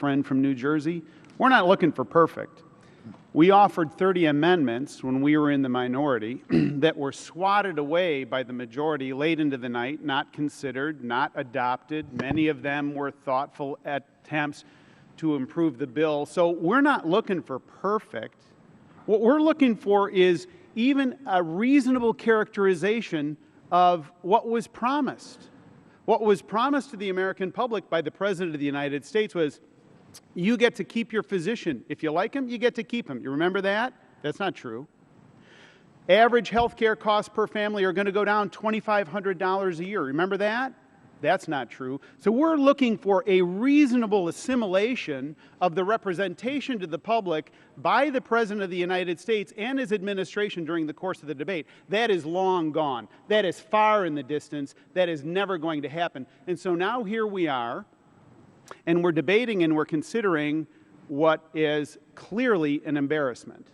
friend from New Jersey, we're not looking for perfect. We offered 30 amendments when we were in the minority that were swatted away by the majority late into the night, not considered, not adopted. Many of them were thoughtful attempts to improve the bill. So we're not looking for perfect. What we're looking for is even a reasonable characterization of what was promised. What was promised to the American public by the President of the United States was, you get to keep your physician. If you like him, you get to keep him. You remember that? That's not true. Average health care costs per family are going to go down $2,500 a year. Remember that? That's not true. So we're looking for a reasonable assimilation of the representation to the public by the President of the United States and his administration during the course of the debate. That is long gone. That is far in the distance. That is never going to happen. And so now here we are, and we're debating and we're considering what is clearly an embarrassment.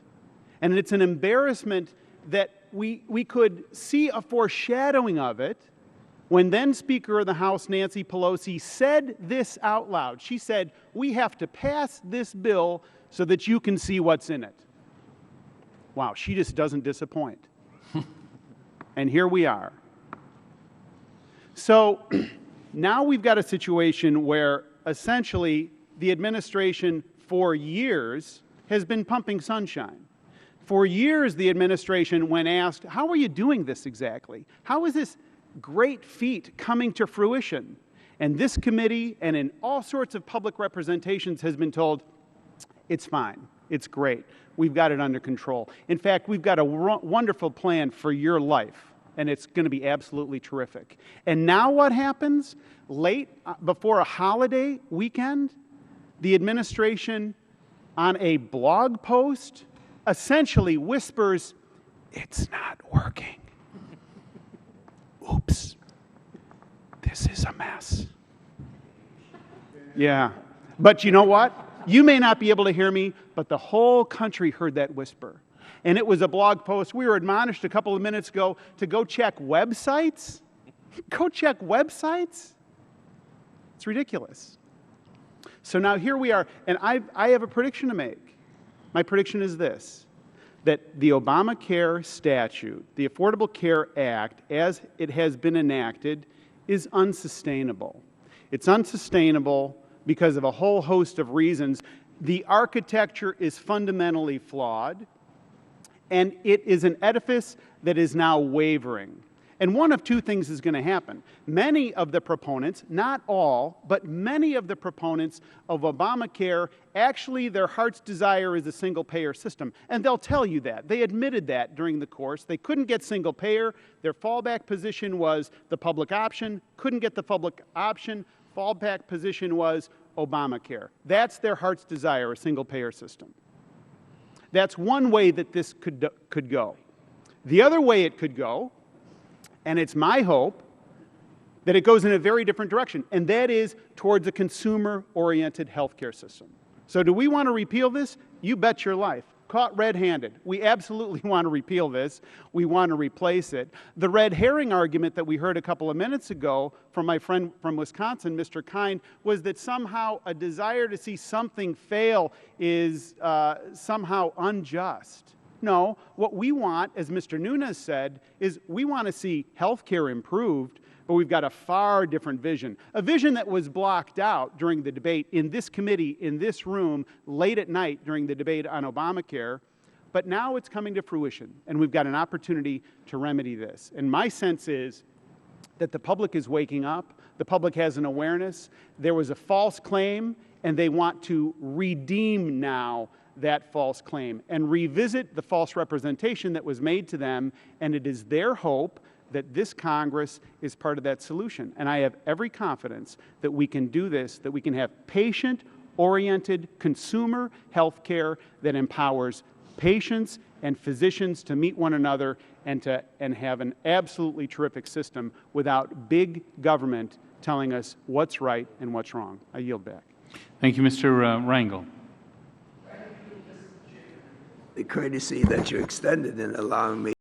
And it's an embarrassment that we could see a foreshadowing of it when then Speaker of the House Nancy Pelosi said this out loud. She said, we have to pass this bill so that you can see what's in it. Wow, she just doesn't disappoint. And here we are. So now we've got a situation where essentially the administration for years has been pumping sunshine. For years the administration, when asked, how are you doing this exactly? How is this great feat coming to fruition? And this committee and in all sorts of public representations has been told, it's fine, it's great, we've got it under control. In fact, we've got a wonderful plan for your life, and it's going to be absolutely terrific. And now what happens? Late before a holiday weekend, the administration on a blog post essentially whispers, it's not working. Oops, this is a mess. Yeah, but you know what? You may not be able to hear me, but the whole country heard that whisper. And it was a blog post. We were admonished a couple of minutes ago to go check websites. Go check websites? It's ridiculous. So now here we are, and I have a prediction to make. My prediction is this, that the Obamacare statute, the Affordable Care Act, as it has been enacted, is unsustainable. It's unsustainable because of a whole host of reasons. The architecture is fundamentally flawed, and it is an edifice that is now wavering. And one of two things is going to happen. Many of the proponents, not all, but many of the proponents of Obamacare, actually their heart's desire is a single-payer system. And they'll tell you that. They admitted that during the course. They couldn't get single-payer. Their fallback position was the public option. Couldn't get the public option. Fallback position was Obamacare. That's their heart's desire, a single-payer system. That's one way that this could go. The other way it could go, and it's my hope, that it goes in a very different direction, and that is towards a consumer-oriented healthcare system. So do we want to repeal this? You bet your life. Caught red-handed. We absolutely want to repeal this. We want to replace it. The red herring argument that we heard a couple of minutes ago from my friend from Wisconsin, Mr. Kind, was that somehow a desire to see something fail is somehow unjust. No, what we want, as Mr. Nunes said, is we want to see health care improved, but we've got a far different vision. A vision that was blocked out during the debate in this committee, in this room, late at night during the debate on Obamacare, but now it's coming to fruition, and we've got an opportunity to remedy this. And my sense is that the public is waking up, the public has an awareness, there was a false claim, and they want to redeem now that false claim and revisit the false representation that was made to them, and it is their hope that this Congress is part of that solution. And I have every confidence that we can do this, that we can have patient-oriented consumer health care that empowers patients and physicians to meet one another and have an absolutely terrific system without big government telling us what's right and what's wrong. I yield back. Thank you, Mr. Rangel. The courtesy that you extended in allowing me